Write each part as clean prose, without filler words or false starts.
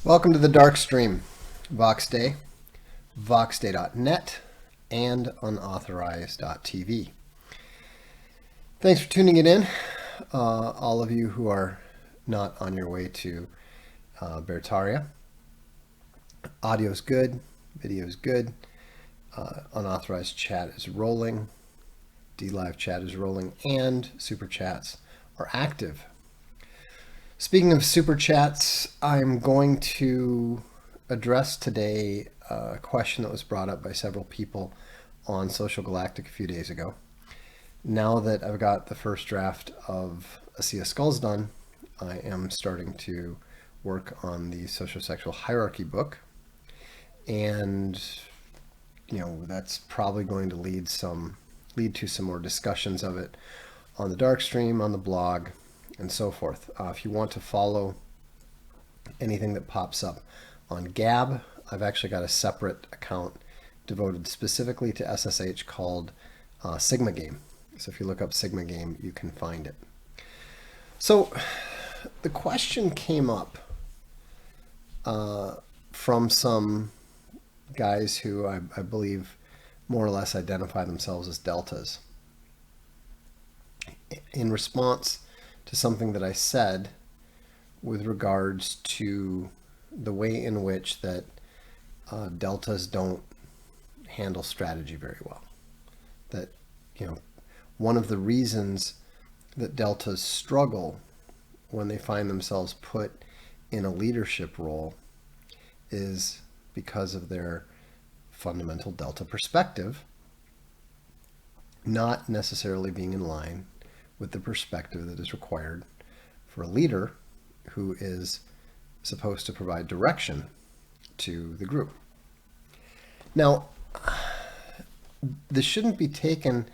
Welcome to the Darkstream, Voxday, voxday.net, and unauthorized.tv. Thanks for tuning it in, all of you who are not on your way to Bertaria. Audio's good, video's good, unauthorized chat is rolling, DLive chat is rolling, and super chats are active. Speaking of super chats, I'm going to address today a question that was brought up by several people on Social Galactic a few days ago. Now that I've got the first draft of A Sea of Skulls done, I am starting to work on the Sociosexual Hierarchy book. And, that's probably going to lead to some more discussions of it on the Darkstream, on the blog, and so forth. If you want to follow anything that pops up on Gab, I've actually got a separate account devoted specifically to SSH called Sigma Game. So if you look up Sigma Game, you can find it. So the question came up from some guys who I believe more or less identify themselves as deltas. In response to something that I said with regards to the way in which that deltas don't handle strategy very well. That, one of the reasons that deltas struggle when they find themselves put in a leadership role is because of their fundamental delta perspective not necessarily being in line with the perspective that is required for a leader who is supposed to provide direction to the group. Now, this shouldn't be taken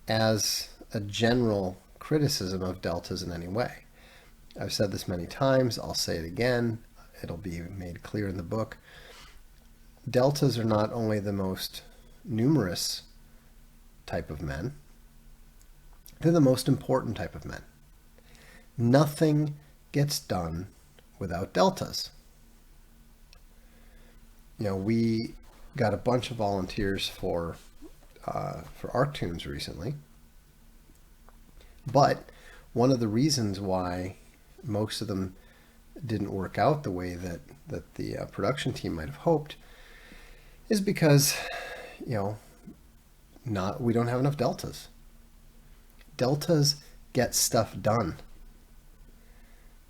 as a general criticism of deltas in any way. I've said this many times, I'll say it again, it'll be made clear in the book. Deltas are not only the most numerous type of men, they're the most important type of men. Nothing gets done without deltas. We got a bunch of volunteers for ArcTunes recently, but one of the reasons why most of them didn't work out the way that the production team might have hoped is because, we don't have enough deltas. Deltas get stuff done.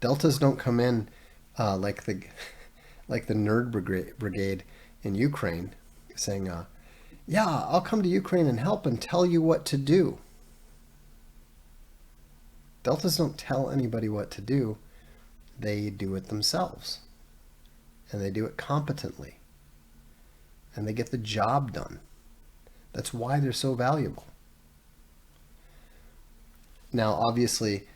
Deltas don't come in like the nerd brigade in Ukraine saying, yeah, I'll come to Ukraine and help and tell you what to do. Deltas don't tell anybody what to do. They do it themselves. And they do it competently. And they get the job done. That's why they're so valuable. Now, obviously,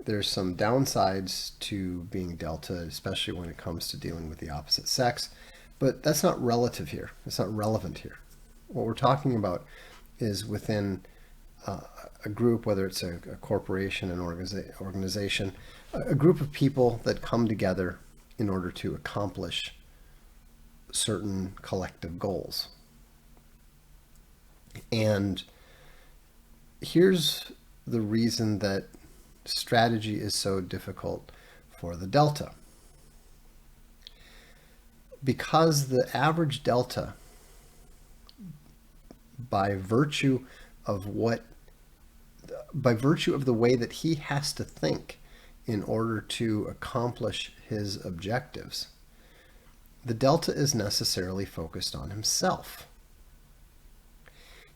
there's some downsides to being delta, especially when it comes to dealing with the opposite sex, but that's not relative here. It's not relevant here. What we're talking about is within a group, whether it's a corporation, an organization, a group of people that come together in order to accomplish certain collective goals. And here's the reason that strategy is so difficult for the delta. Because the average delta, by virtue of the way that he has to think in order to accomplish his objectives, the delta is necessarily focused on himself.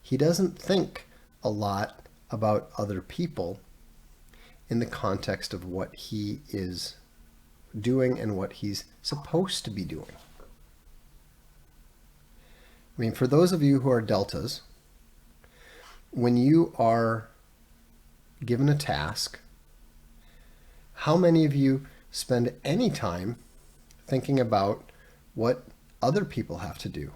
He doesn't think a lot about other people in the context of what he is doing and what he's supposed to be doing. For those of you who are deltas, when you are given a task, how many of you spend any time thinking about what other people have to do,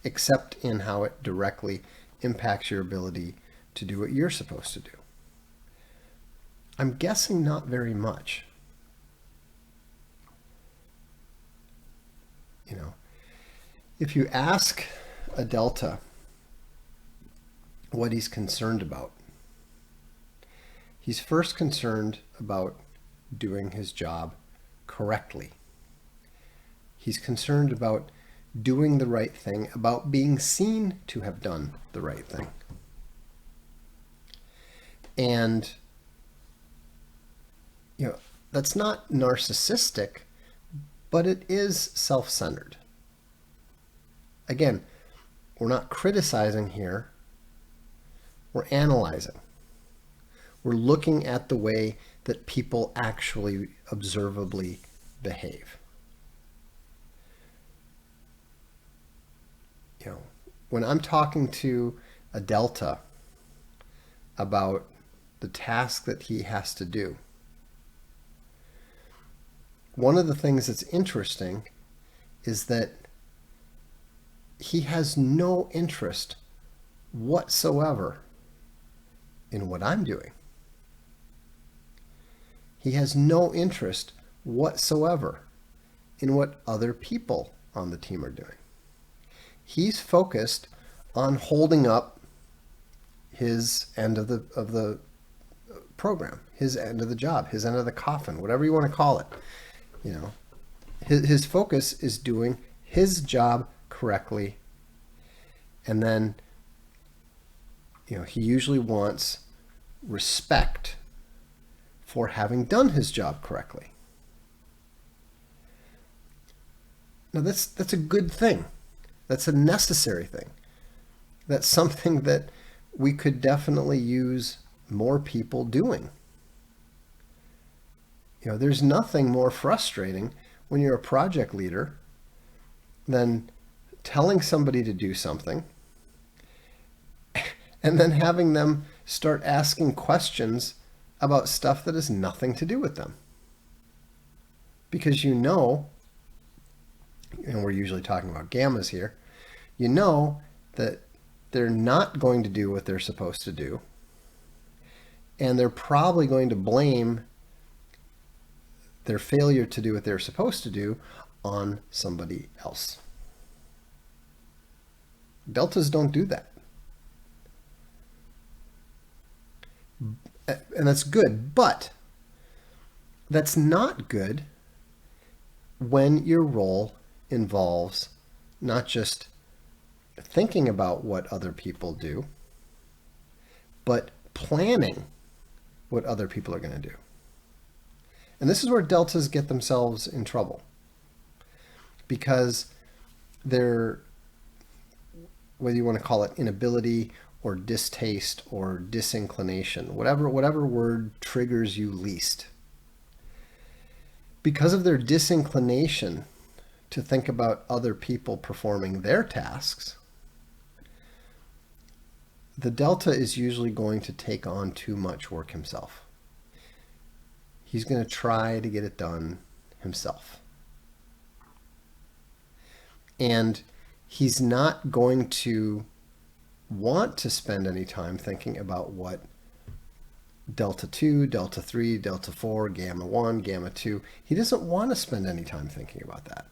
except in how it directly impacts your ability to do what you're supposed to do? I'm guessing not very much. You know, if you ask a Delta what he's concerned about, he's first concerned about doing his job correctly. He's concerned about doing the right thing, about being seen to have done the right thing. And, you know, that's not narcissistic, but it is self-centered. Again, we're not criticizing here. We're analyzing. We're looking at the way that people actually observably behave. You know, when I'm talking to a Delta about the task that he has to do, one of the things that's interesting is that he has no interest whatsoever in what I'm doing. He has no interest whatsoever in what other people on the team are doing. He's focused on holding up his end of the program, his end of the job, his end of the coffin, whatever you want to call it. You know, his focus is doing his job correctly. And then, you know, he usually wants respect for having done his job correctly. Now that's a good thing. That's a necessary thing. That's something that we could definitely use more people doing. You know, there's nothing more frustrating when you're a project leader than telling somebody to do something and then having them start asking questions about stuff that has nothing to do with them. Because you know, and we're usually talking about gammas here, you know that they're not going to do what they're supposed to do. And they're probably going to blame their failure to do what they're supposed to do on somebody else. Deltas don't do that. And that's good, but that's not good when your role involves not just thinking about what other people do, but planning what other people are going to do. And this is where Deltas get themselves in trouble, because their, whether you want to call it inability or distaste or disinclination, whatever word triggers you least, because of their disinclination to think about other people performing their tasks, the Delta is usually going to take on too much work himself. He's going to try to get it done himself. And he's not going to want to spend any time thinking about what Delta 2, Delta 3, Delta 4, Gamma 1, Gamma 2, he doesn't want to spend any time thinking about that.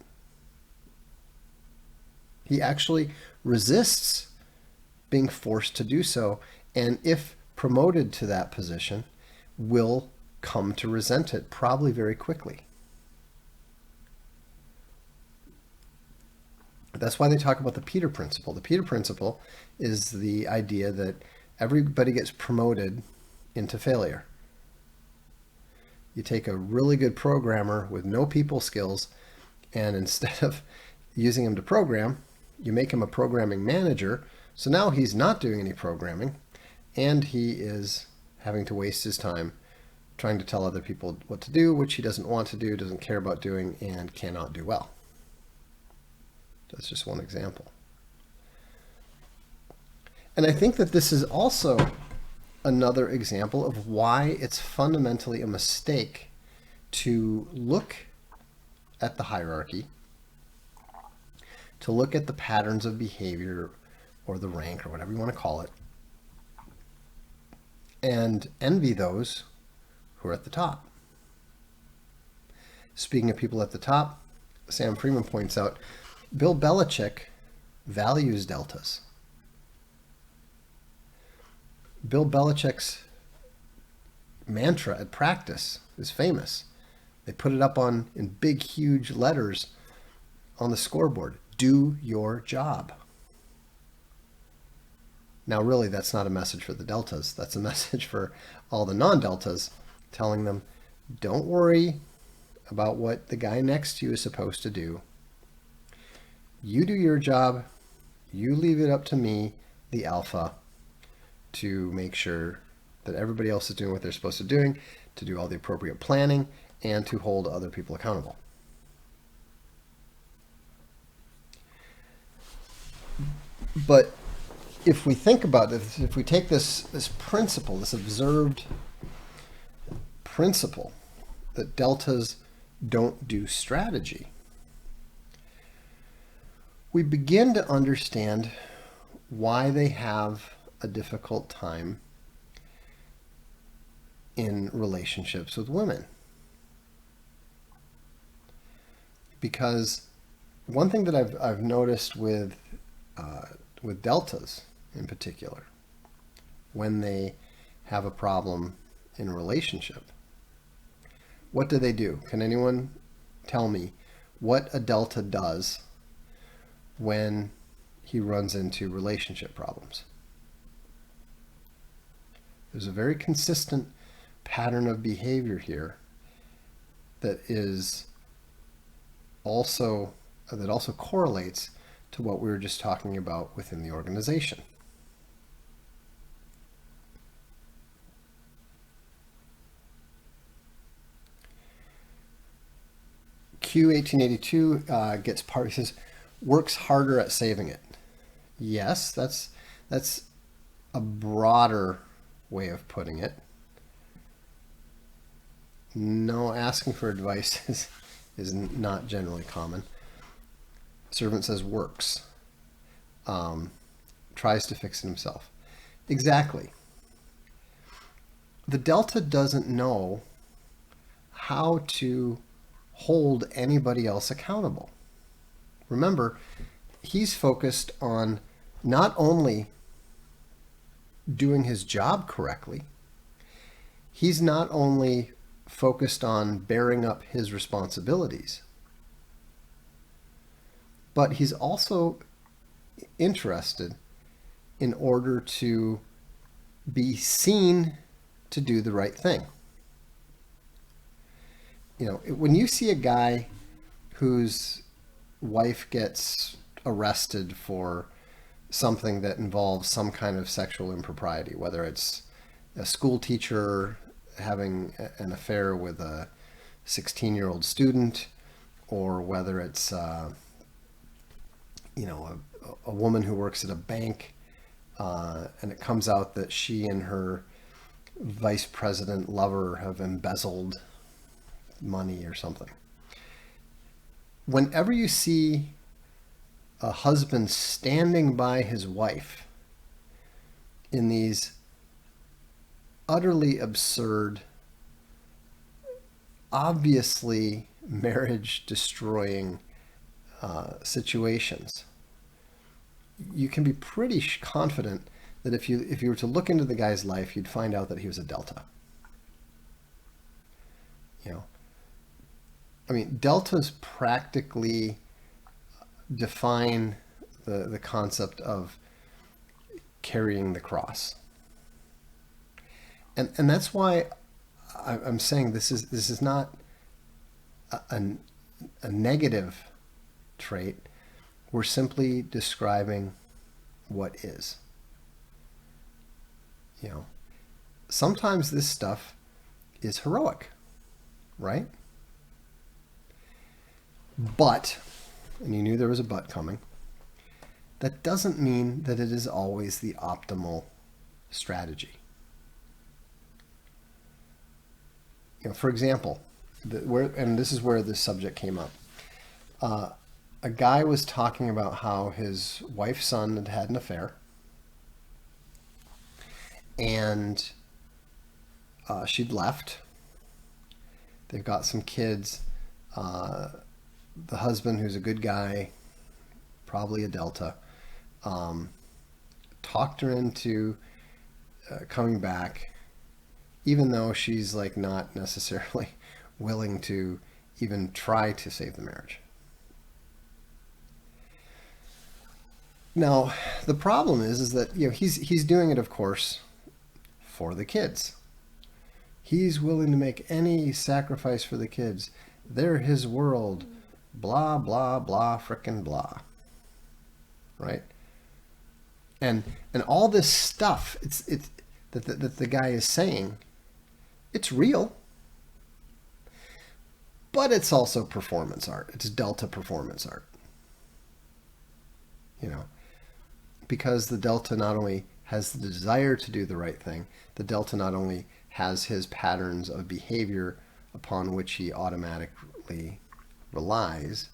He actually resists being forced to do so, and if promoted to that position, will come to resent it probably very quickly. That's why they talk about the Peter Principle. The Peter Principle is the idea that everybody gets promoted into failure. You take a really good programmer with no people skills, and instead of using him to program, you make him a programming manager. So now he's not doing any programming, and he is having to waste his time trying to tell other people what to do, which he doesn't want to do, doesn't care about doing, and cannot do well. That's just one example. And I think that this is also another example of why it's fundamentally a mistake to look at the hierarchy, to look at the patterns of behavior or the rank or whatever you want to call it, and envy those who are at the top. Speaking of people at the top, Sam Freeman points out Bill Belichick values deltas. Bill Belichick's mantra at practice is famous. They put it up in big, huge letters on the scoreboard. Do your job. Now, really, that's not a message for the deltas. That's a message for all the non-deltas, telling them, don't worry about what the guy next to you is supposed to do. You do your job. You leave it up to me, the alpha, to make sure that everybody else is doing what they're supposed to be doing, to do all the appropriate planning, and to hold other people accountable. But if we think about this, if we take this principle, this observed principle that deltas don't do strategy, we begin to understand why they have a difficult time in relationships with women. Because one thing that I've noticed with deltas in particular, when they have a problem in a relationship, what do? Can anyone tell me what a delta does when he runs into relationship problems? There's a very consistent pattern of behavior here that also correlates to what we were just talking about within the organization. Q 1882 he says, works harder at saving it. Yes, that's a broader way of putting it. No, asking for advice is not generally common. Servant says works. Tries to fix it himself. Exactly. The delta doesn't know how to hold anybody else accountable. Remember, he's focused on not only doing his job correctly, he's not only focused on bearing up his responsibilities, but he's also interested in order to be seen to do the right thing. You know, when you see a guy whose wife gets arrested for something that involves some kind of sexual impropriety, whether it's a school teacher having an affair with a 16-year-old student, or whether it's a woman who works at a bank, and it comes out that she and her vice president lover have embezzled money or something. Whenever you see a husband standing by his wife in these utterly absurd, obviously marriage-destroying situations, you can be pretty confident that if you were to look into the guy's life, you'd find out that he was a delta. You know, I mean, deltas practically define the concept of carrying the cross. And that's why I'm saying this is not a negative trait. We're simply describing what is. You know, sometimes this stuff is heroic, right? But, and you knew there was a but coming, that doesn't mean that it is always the optimal strategy. You know, for example, and this is where this subject came up. A guy was talking about how his wife's son had had an affair, and she'd left. They've got some kids. The husband, who's a good guy, probably a delta, talked her into coming back, even though she's like not necessarily willing to even try to save the marriage. Now, the problem is that he's doing it, of course, for the kids. He's willing to make any sacrifice for the kids. They're his world. Blah blah blah, frickin' blah. Right? And all this stuff, it's that the guy is saying, it's real, but it's also performance art. It's Delta performance art. Because the Delta not only has the desire to do the right thing, the Delta not only has his patterns of behavior upon which he automatically relies,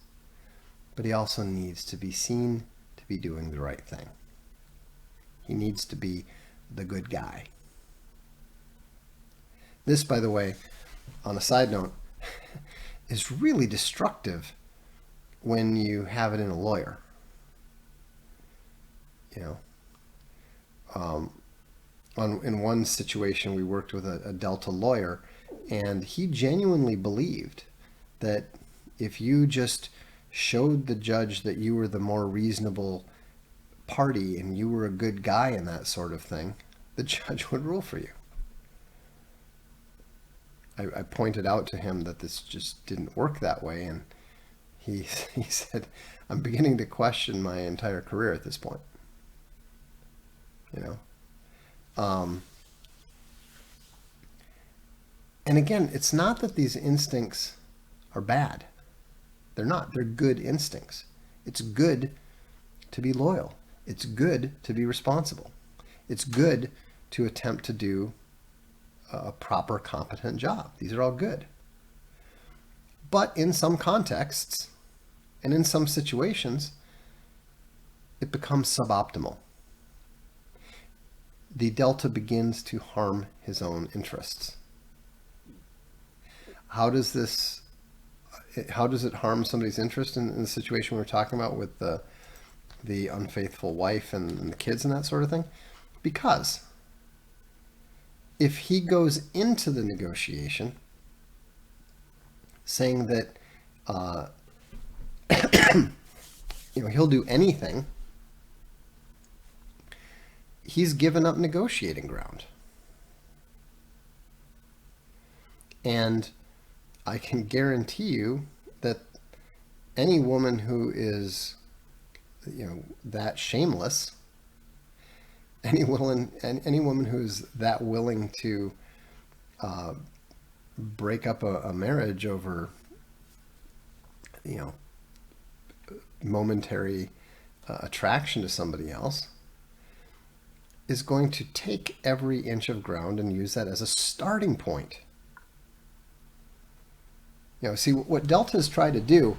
but he also needs to be seen to be doing the right thing. He needs to be the good guy. This, by the way, on a side note, is really destructive when you have it in a lawyer. In one situation, we worked with a Delta lawyer, and he genuinely believed that if you just showed the judge that you were the more reasonable party and you were a good guy and that sort of thing, the judge would rule for you. I pointed out to him that this just didn't work that way, and he said, I'm beginning to question my entire career at this point. And again, it's not that these instincts are bad. They're not. They're good instincts. It's good to be loyal. It's good to be responsible. It's good to attempt to do a proper, competent job. These are all good. But in some contexts and in some situations, it becomes suboptimal. The Delta begins to harm his own interests. How does it harm somebody's interest in the situation we're talking about with the unfaithful wife and the kids and that sort of thing? Because if he goes into the negotiation saying that he'll do anything, he's given up negotiating ground. And I can guarantee you that any woman who is, that shameless, any woman who's that willing to break up a marriage over, momentary attraction to somebody else, is going to take every inch of ground and use that as a starting point. See, what Deltas try to do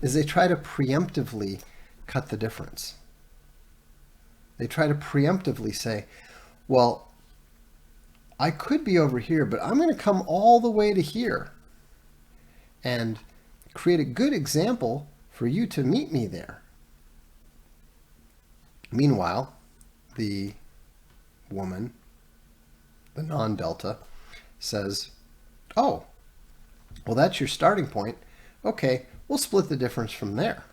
is they try to preemptively cut the difference. They try to preemptively say, well, I could be over here, but I'm going to come all the way to here and create a good example for you to meet me there. Meanwhile, the woman, the non-Delta, says, oh, well, that's your starting point. Okay, we'll split the difference from there.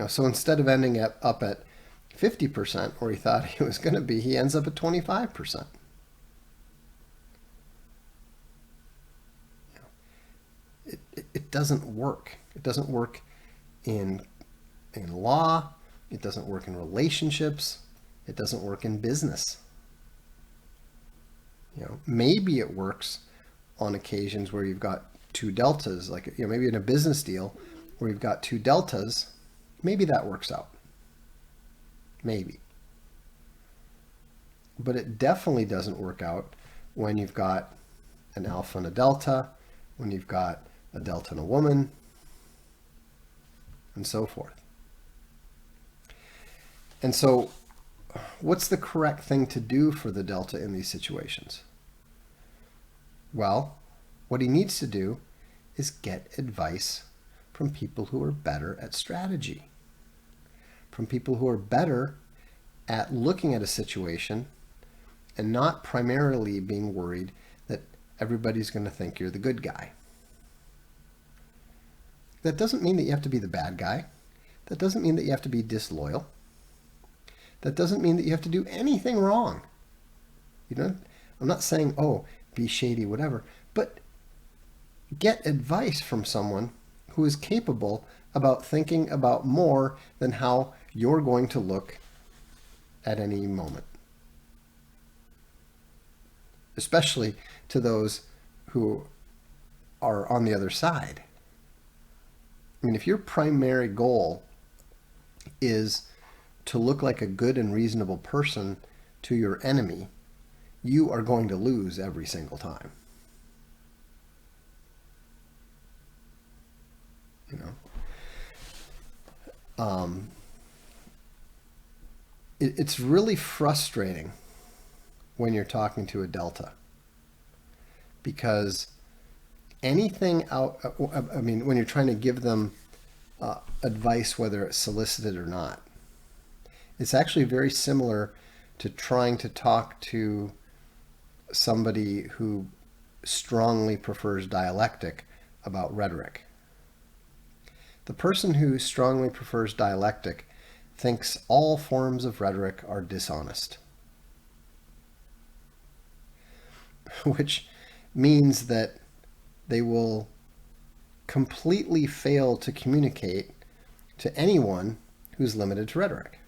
So instead of ending up at 50% where he thought he was going to be, he ends up at 25%. It doesn't work. It doesn't work in law. It doesn't work in relationships. It doesn't work in business. Maybe it works on occasions where you've got two deltas, like maybe in a business deal where you've got two deltas, maybe that works out. Maybe. But it definitely doesn't work out when you've got an alpha and a delta, when you've got a delta and a woman, and so forth. And so, what's the correct thing to do for the delta in these situations? Well, what he needs to do is get advice from people who are better at strategy, from people who are better at looking at a situation and not primarily being worried that everybody's going to think you're the good guy. That doesn't mean that you have to be the bad guy. That doesn't mean that you have to be disloyal. That doesn't mean that you have to do anything wrong. You know, I'm not saying, oh, be shady, whatever, but get advice from someone who is capable about thinking about more than how you're going to look at any moment. Especially to those who are on the other side. I mean, if your primary goal is to look like a good and reasonable person to your enemy, you are going to lose every single time. You know, it's really frustrating when you're talking to a Delta, because anything out, I mean, when you're trying to give them advice, whether it's solicited or not, it's actually very similar to trying to talk to somebody who strongly prefers dialectic about rhetoric. The person who strongly prefers dialectic thinks all forms of rhetoric are dishonest, which means that they will completely fail to communicate to anyone who's limited to rhetoric.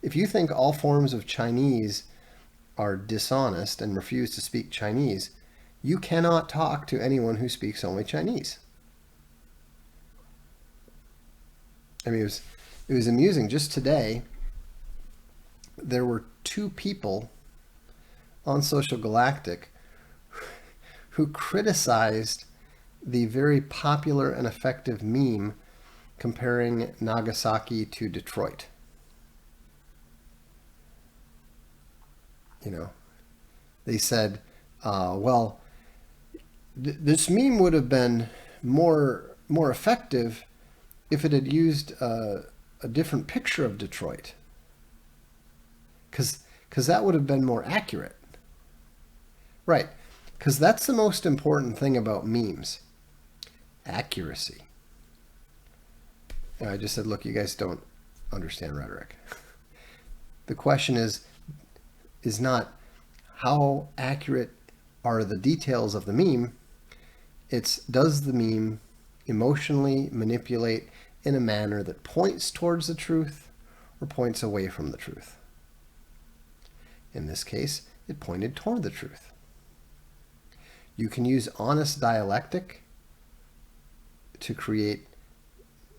If you think all forms of Chinese are dishonest and refuse to speak Chinese, you cannot talk to anyone who speaks only Chinese. I mean, it was amusing. Just today, there were two people on Social Galactic who criticized the very popular and effective meme comparing Nagasaki to Detroit. You know, they said, well, this meme would have been more effective if it had used a different picture of Detroit, because that would have been more accurate. Right, because that's the most important thing about memes, accuracy. And I just said, look, you guys don't understand rhetoric. The question is not how accurate are the details of the meme, it's does the meme emotionally manipulate in a manner that points towards the truth or points away from the truth. In this case, it pointed toward the truth. You can use honest dialectic to create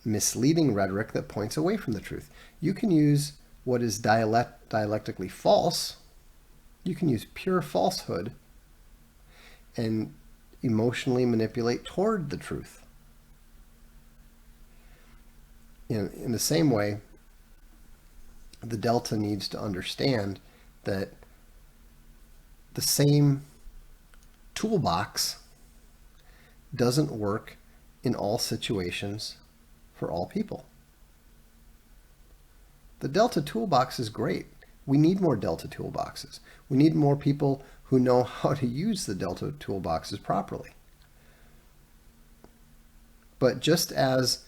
misleading rhetoric that points away from the truth. You can use what is dialectically false. You can use pure falsehood and emotionally manipulate toward the truth. In the same way, the Delta needs to understand that the same toolbox doesn't work in all situations for all people. The Delta toolbox is great. We need more Delta toolboxes. We need more people who know how to use the Delta toolboxes properly. But just as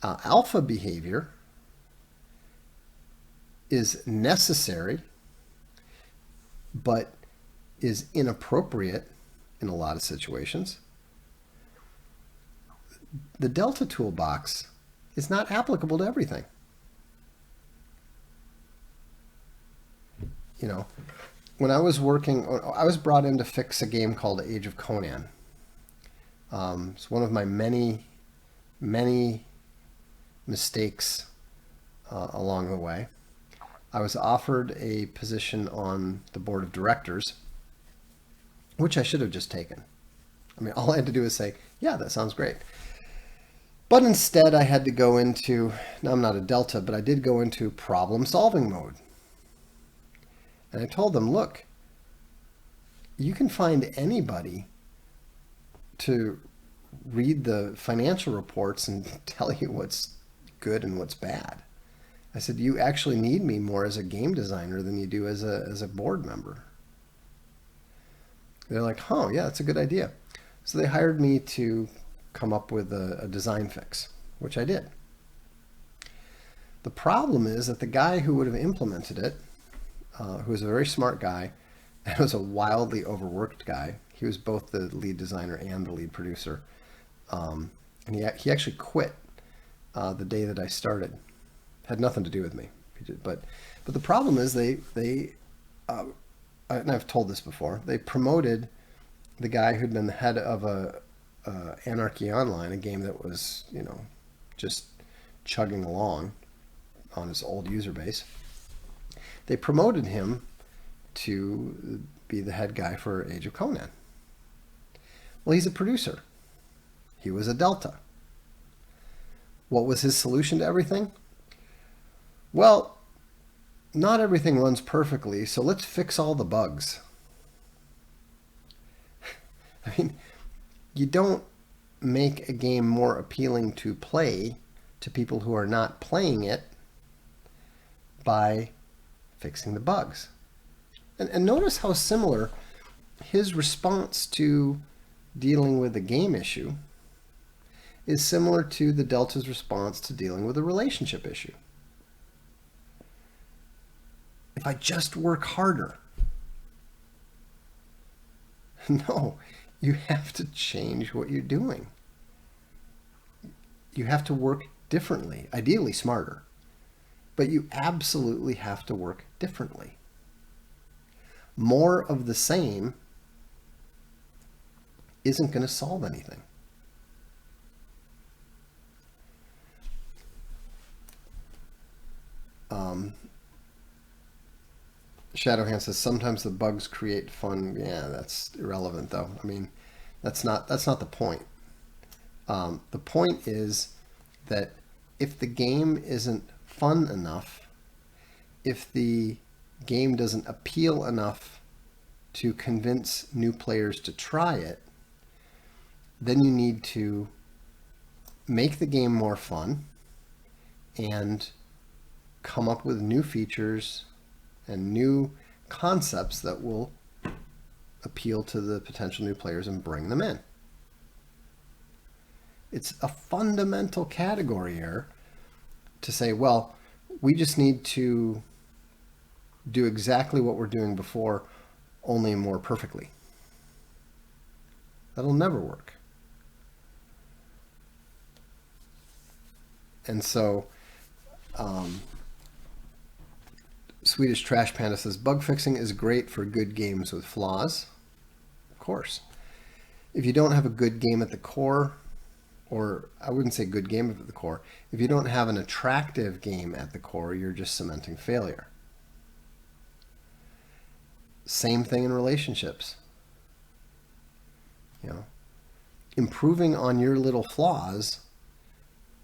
alpha behavior is necessary but is inappropriate in a lot of situations, the Delta toolbox is not applicable to everything. You know, when I was working, I was brought in to fix a game called Age of Conan. It's one of my many mistakes along the way. I was offered a position on the board of directors, which I should have just taken. I mean, all I had to do was say, yeah, that sounds great. But instead, I had to go into, now I'm not a Delta, but I did go into problem-solving mode. And I told them, look, you can find anybody to read the financial reports and tell you what's good and what's bad. I said, you actually need me more as a game designer than you do as a board member. They're like, oh, yeah, that's a good idea. So they hired me to come up with a design fix, which I did. The problem is that the guy who would have implemented it, who was a very smart guy, and was a wildly overworked guy, he was both the lead designer and the lead producer, and he actually quit the day that I started. Had nothing to do with me, but the problem is they and I've told this before, they promoted the guy who'd been the head of Anarchy Online, a game that was, just chugging along on his old user base. They promoted him to be the head guy for Age of Conan. Well, he's a producer. He was a Delta. What was his solution to everything? Well, not everything runs perfectly, so let's fix all the bugs. I mean, you don't make a game more appealing to play to people who are not playing it by fixing the bugs. And notice how similar his response to dealing with a game issue is similar to the Delta's response to dealing with a relationship issue. If I just work harder. No, you have to change what you're doing. You have to work differently, ideally smarter, but you absolutely have to work differently. More of the same isn't going to solve anything. Shadowhand says sometimes the bugs create fun. Yeah, that's irrelevant though. I mean, that's not the point. The point is that if the game isn't fun enough, if the game doesn't appeal enough to convince new players to try it, then you need to make the game more fun and come up with new features and new concepts that will appeal to the potential new players and bring them in. It's a fundamental category error to say, well, we just need to do exactly what we're doing before, only more perfectly. That'll never work. And so, Swedish Trash Panda says, bug fixing is great for good games with flaws. Of course. If you don't have a good game at the core, or I wouldn't say good game at the core, if you don't have an attractive game at the core, you're just cementing failure. Same thing in relationships. Improving on your little flaws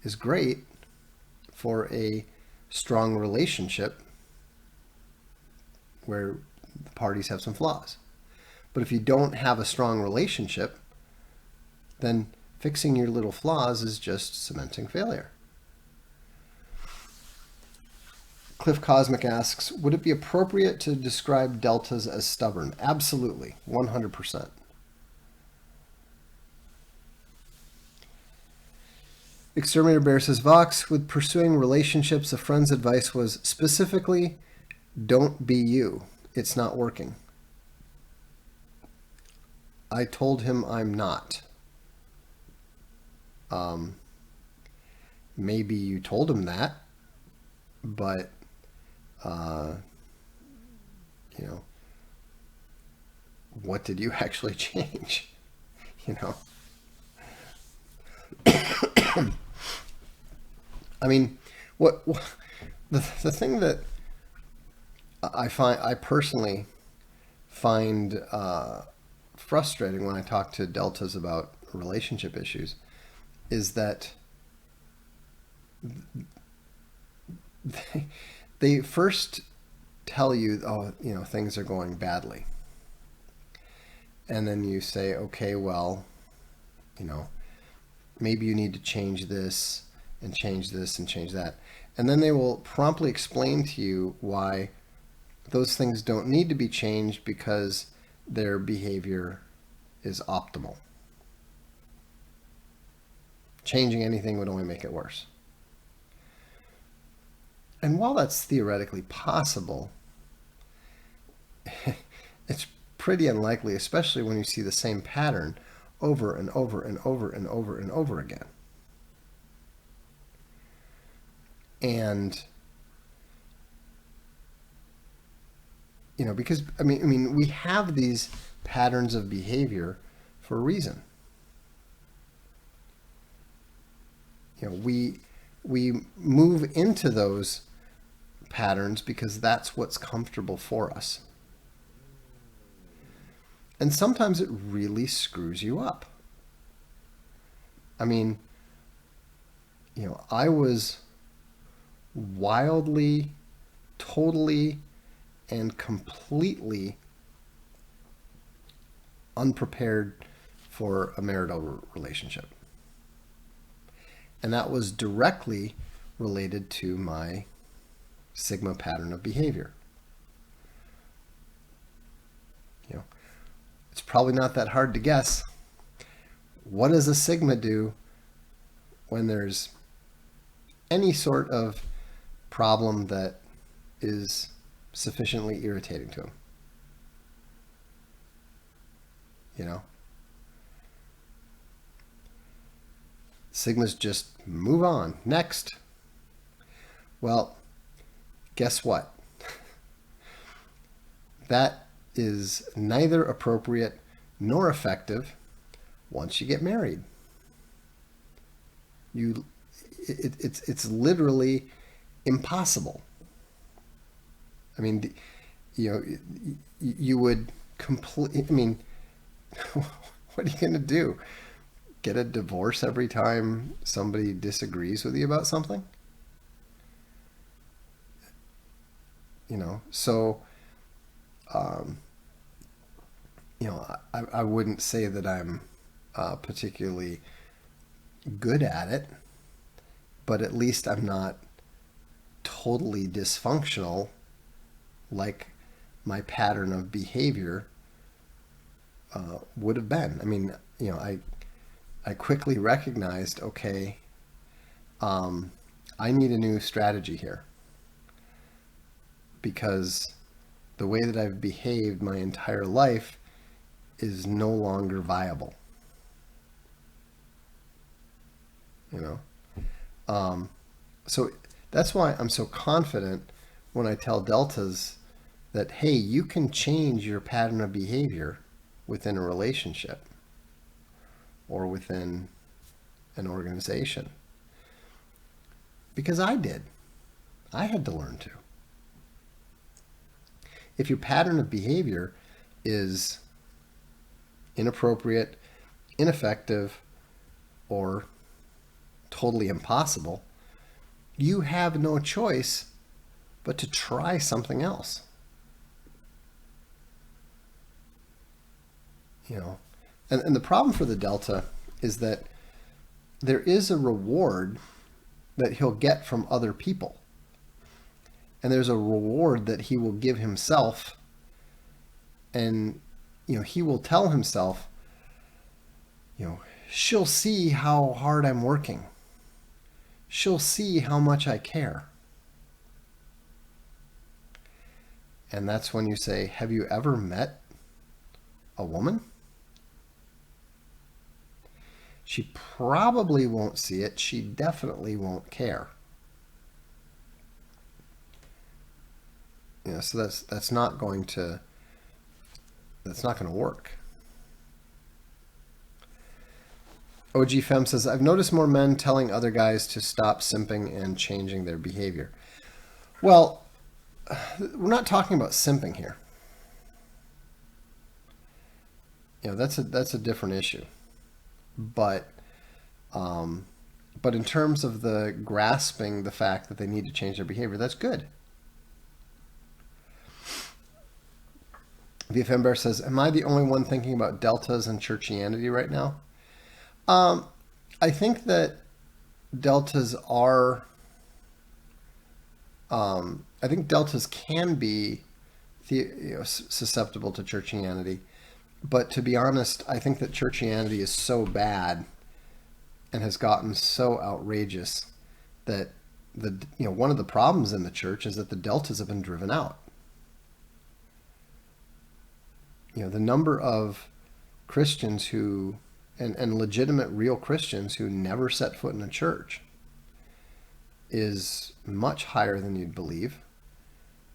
is great for a strong relationship where the parties have some flaws. But if you don't have a strong relationship, then fixing your little flaws is just cementing failure. Cliff Cosmic asks, would it be appropriate to describe deltas as stubborn? Absolutely, 100%. Exterminator Bear says, Vox, with pursuing relationships, a friend's advice was specifically, don't be you. It's not working. I told him I'm not. Maybe you told him that, but, what did you actually change? I mean, what the thing that I personally find frustrating when I talk to deltas about relationship issues is that they first tell you, oh, things are going badly. And then you say, okay, well, maybe you need to change this and change this and change that. And then they will promptly explain to you why those things don't need to be changed because their behavior is optimal. Changing anything would only make it worse. And while that's theoretically possible, it's pretty unlikely, especially when you see the same pattern over and over and over and over and over again. And because I mean, we have these patterns of behavior for a reason. We move into those patterns because that's what's comfortable for us. And sometimes it really screws you up. I mean, I was wildly, totally, and completely unprepared for a marital relationship. And that was directly related to my Sigma pattern of behavior. It's probably not that hard to guess. What does a Sigma do when there's any sort of problem that is sufficiently irritating to him? Sigmas just move on. Next. Well, guess what? That is neither appropriate nor effective once you get married. It's literally impossible. I mean, you would completely. I mean, what are you going to do? Get a divorce every time somebody disagrees with you about something? So, I wouldn't say that I'm particularly good at it, but at least I'm not totally dysfunctional like my pattern of behavior would have been. I mean, I quickly recognized, okay, I need a new strategy here, because the way that I've behaved my entire life is no longer viable. So that's why I'm so confident when I tell deltas that, hey, you can change your pattern of behavior within a relationship or within an organization. Because I did. I had to learn to. If your pattern of behavior is inappropriate, ineffective, or totally impossible, you have no choice but to try something else. And the problem for the delta is that there is a reward that he'll get from other people. And there's a reward that he will give himself. And, he will tell himself, she'll see how hard I'm working. She'll see how much I care. And that's when you say, have you ever met a woman? She probably won't see it. She definitely won't care. So that's not going to work. OG Fem says, I've noticed more men telling other guys to stop simping and changing their behavior. Well, we're not talking about simping here. That's a different issue. But in terms of the grasping the fact that they need to change their behavior, that's good. VFM Bear says, am I the only one thinking about deltas and churchianity right now? I think that deltas are, I think deltas can be susceptible to churchianity. But to be honest, I think that churchianity is so bad and has gotten so outrageous that one of the problems in the church is that the deltas have been driven out. The number of Christians who and legitimate real Christians who never set foot in a church is much higher than you'd believe,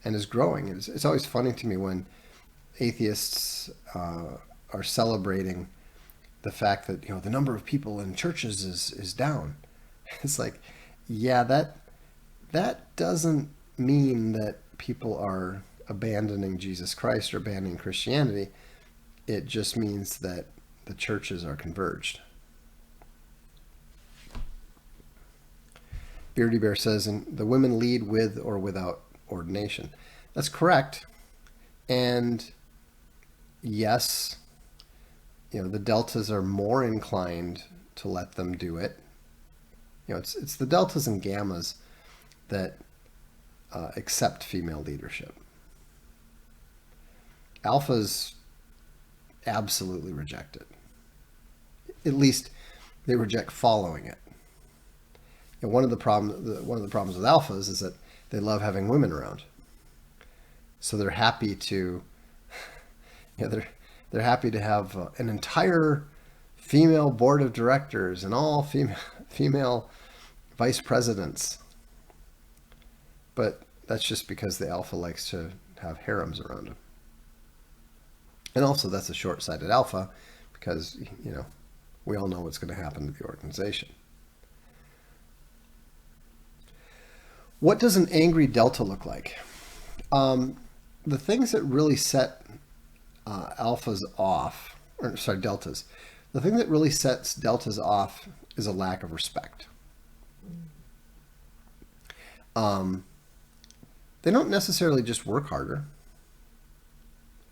and is growing. It's always funny to me when atheists are celebrating the fact that the number of people in churches is down. It's like, yeah, that doesn't mean that people are abandoning Jesus Christ or abandoning Christianity. It just means that the churches are converged. Beardy Bear says, and the women lead with or without ordination. That's correct. And yes, the deltas are more inclined to let them do it. It's the deltas and gammas that accept female leadership. Alphas absolutely reject it. At least they reject following it. One of the problems with alphas is that they love having women around. So they're happy to, they're happy to have an entire female board of directors and all female vice presidents. But that's just because the alpha likes to have harems around him. And also that's a short-sighted alpha because, we all know what's going to happen to the organization. What does an angry delta look like? The things that really set deltas, the thing that really sets deltas off is a lack of respect. They don't necessarily just work harder.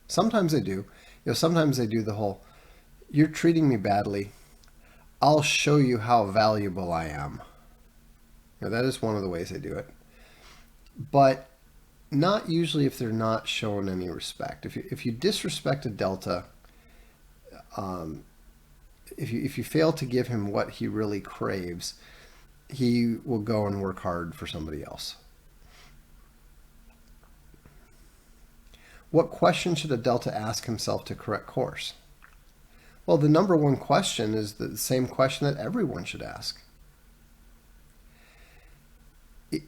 Sometimes they do. Sometimes they do the whole, you're treating me badly, I'll show you how valuable I am. That is one of the ways they do it. But not usually if they're not shown any respect. If you disrespect a delta, if you fail to give him what he really craves, he will go and work hard for somebody else. What question should a delta ask himself to correct course? Well, the number one question is the same question that everyone should ask.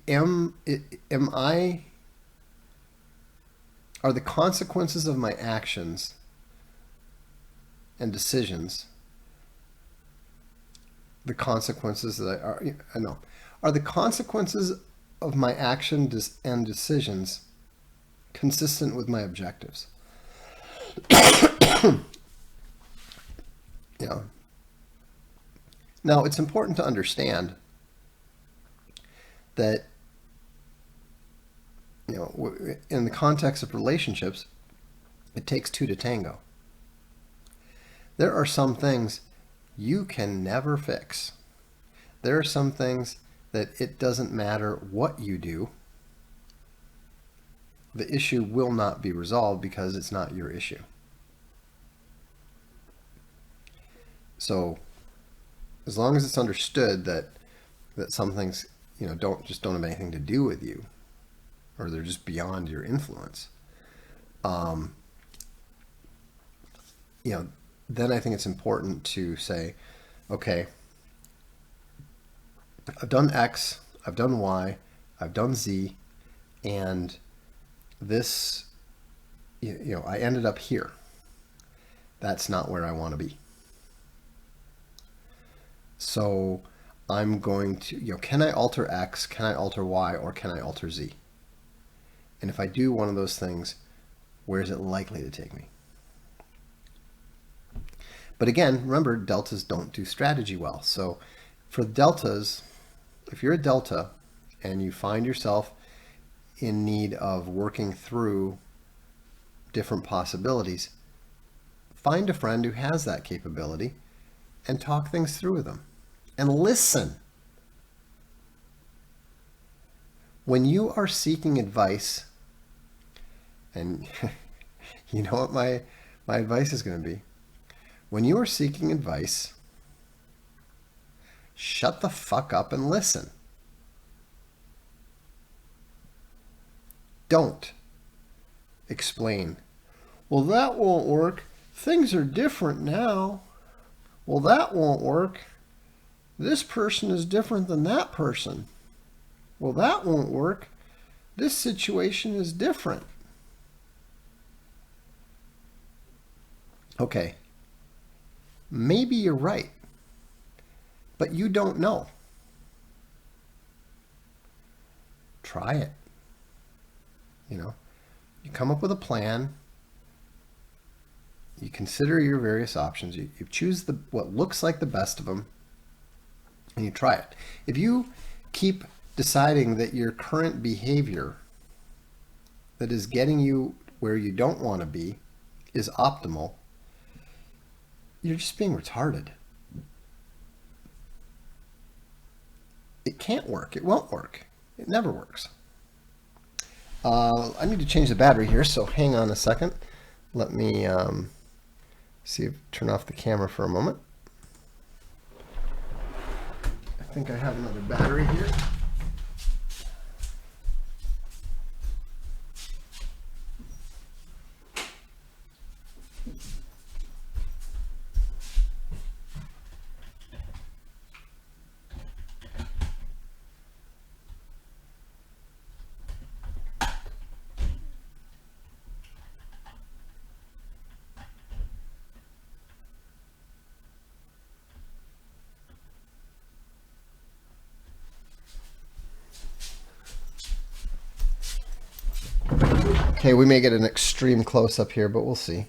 Are the consequences of my actions and decisions the consequences that are the consequences of my actions and decisions consistent with my objectives? Now, it's important to understand that, in the context of relationships, it takes two to tango. There are some things you can never fix. There are some things that it doesn't matter what you do. The issue will not be resolved because it's not your issue. So, as long as it's understood that some things, don't have anything to do with you, or they're just beyond your influence, then I think it's important to say, okay, I've done X, I've done Y, I've done Z, and this, I ended up here. That's not where I want to be. So I'm going to, can I alter X, can I alter Y, or can I alter Z? And if I do one of those things, where is it likely to take me? But again, remember, deltas don't do strategy well. So for deltas, if you're a delta and you find yourself in need of working through different possibilities, find a friend who has that capability and talk things through with them. and listen. When you are seeking advice, and you know what my advice is going to be. When you are seeking advice, shut the fuck up and listen. Don't explain. Well, that won't work. Things are different now. Well, that won't work. This person is different than that person. Well, that won't work. This situation is different. Okay, maybe you're right, but you don't know. Try it. You come up with a plan. You consider your various options. You choose what looks like the best of them, and you try it. If you keep deciding that your current behavior that is getting you where you don't want to be is optimal, you're just being retarded. It can't work. It won't work. It never works. I need to change the battery here, so hang on a second. Let me turn off the camera for a moment. I think I have another battery here. Okay, we may get an extreme close-up here, but we'll see.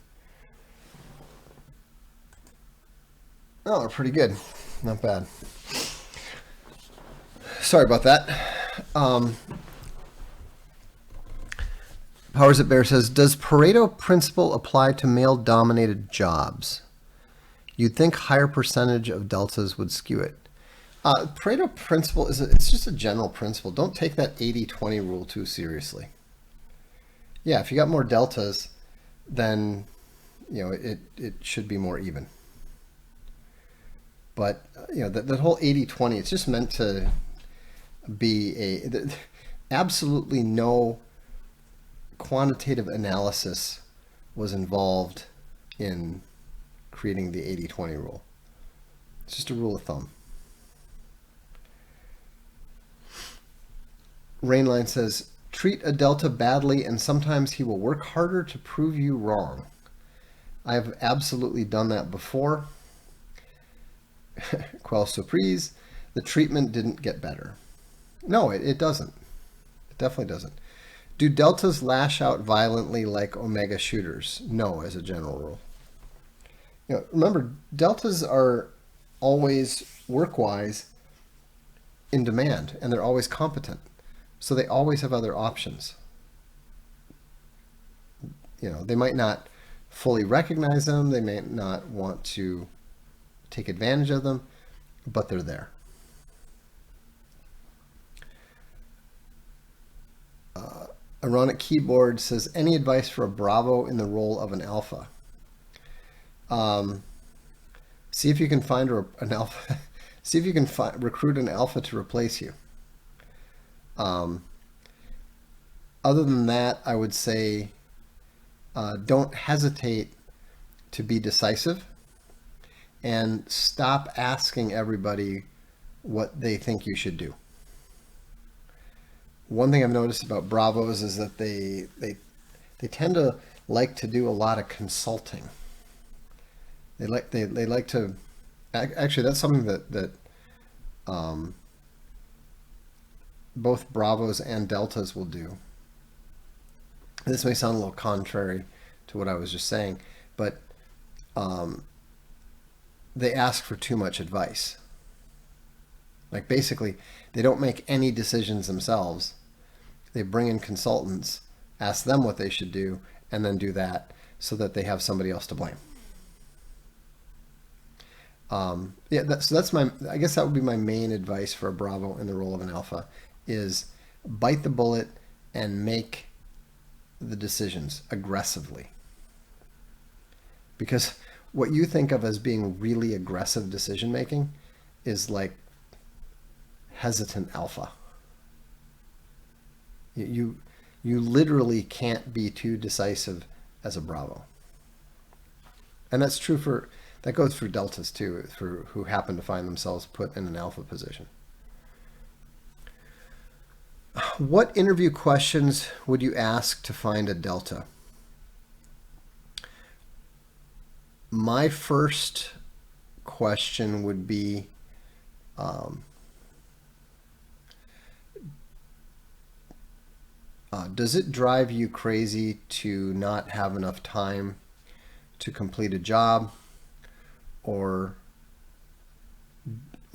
Oh, they're pretty good. Not bad. Sorry about that. Powers It Bear says, does Pareto principle apply to male-dominated jobs? You'd think higher percentage of deltas would skew it. Pareto principle it's just a general principle. Don't take that 80-20 rule too seriously. Yeah, if you got more deltas, then it should be more even. But that whole 80-20, it's just meant to be absolutely no quantitative analysis was involved in creating the 80-20 rule. It's just a rule of thumb. Rainline says, treat a delta badly and sometimes he will work harder to prove you wrong. I have absolutely done that before. Quelle surprise, the treatment didn't get better. No, it doesn't. It definitely doesn't. Do deltas lash out violently like omega shooters? No, as a general rule. Remember, deltas are always work-wise in demand, and they're always competent. So they always have other options. They might not fully recognize them. They may not want to take advantage of them, but they're there. Ironic Keyboard says, any advice for a Bravo in the role of an alpha? See if you can find an alpha. See if you can recruit an alpha to replace you. Other than that, I would say don't hesitate to be decisive and stop asking everybody what they think you should do. One thing I've noticed about Bravos is that they tend to like to do a lot of consulting. They like to actually, that's something that both Bravos and Deltas will do. This may sound a little contrary to what I was just saying, but they ask for too much advice. Like basically, they don't make any decisions themselves. They bring in consultants, ask them what they should do, and then do that so that they have somebody else to blame. Yeah, so that's my. I guess that would be my main advice for a Bravo in the role of an alpha, is bite the bullet and make the decisions aggressively. Because what you think of as being really aggressive decision making is like hesitant alpha. You you literally can't be too decisive as a Bravo, and that's true for that goes for deltas too, for who happen to find themselves put in an alpha position. What interview questions would you ask to find a delta? My first question would be, does it drive you crazy to not have enough time to complete a job, or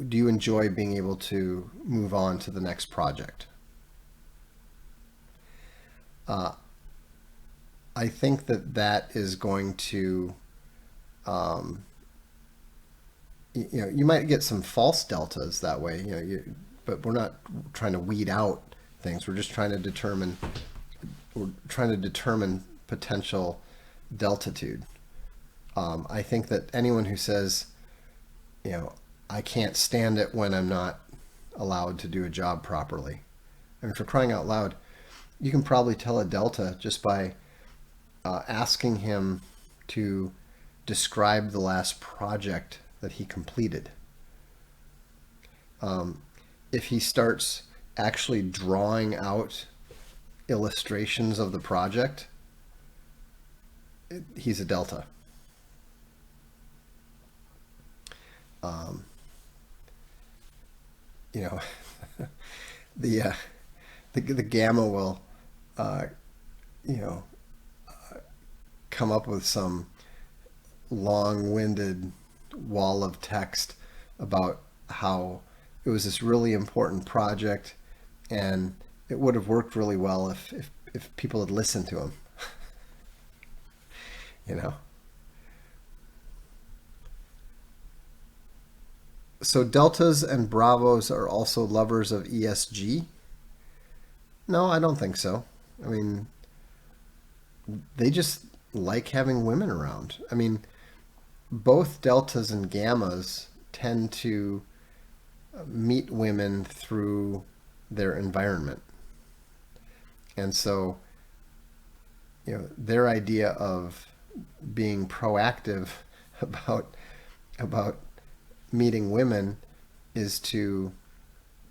do you enjoy being able to move on to the next project? I think that that is going to, um, you might get some false deltas that way, but we're not trying to weed out things. We're just trying to determine potential deltitude. I think that anyone who says, I can't stand it when I'm not allowed to do a job properly. I mean, for crying out loud, you can probably tell a delta just by asking him to describe the last project that he completed. If he starts actually drawing out illustrations of the project, he's a delta. You know, the the gamma will, uh, you know, come up with some long-winded wall of text about how it was this really important project and it would have worked really well if people had listened to him, you know. So deltas and bravos are also lovers of ESG? No, I don't think so. I mean, they just like having women around. I mean, both deltas and gammas tend to meet women through their environment. And so, their idea of being proactive about about meeting women is to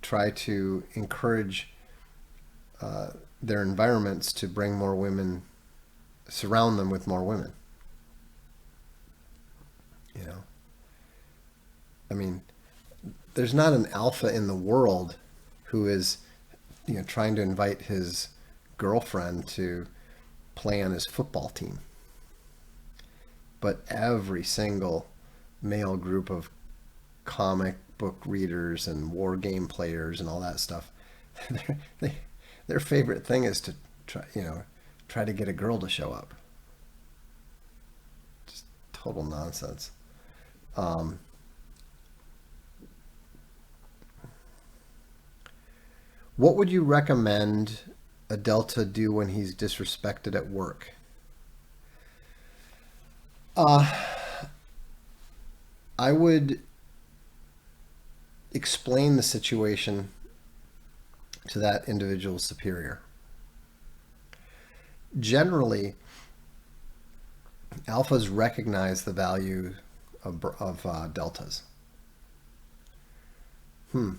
try to encourage their environments to bring more women, surround them with more women. You know, I mean, there's not an alpha in the world who is, trying to invite his girlfriend to play on his football team. But every single male group of comic book readers and war game players and all that stuff, they, their favorite thing is to try to get a girl to show up. Just total nonsense. Um, what would you recommend a delta do when he's disrespected at work? Uh, I would explain the situation to that individual's superior. Generally, alphas recognize the value of deltas. Hmm.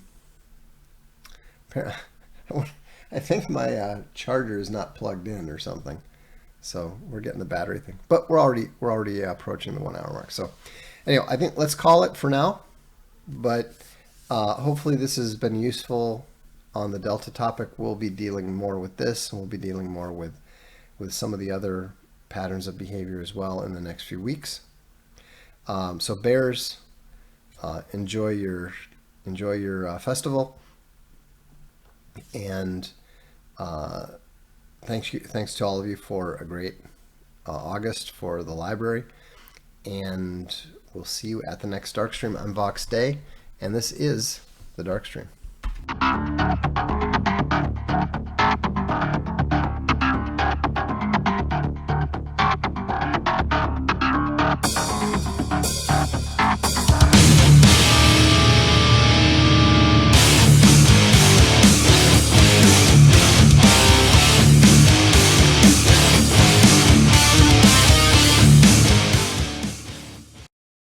I think my charger is not plugged in or something, so we're getting the battery thing. But we're already approaching the 1 hour mark. So anyway, I think let's call it for now. But hopefully this has been useful on the delta topic. We'll be dealing more with this, and we'll be dealing more with some of the other patterns of behavior as well in the next few weeks. So bears, enjoy your festival, and thanks to all of you for a great August for the library, and We'll see you at the next Darkstream Unbox Day, and this is the Darkstream.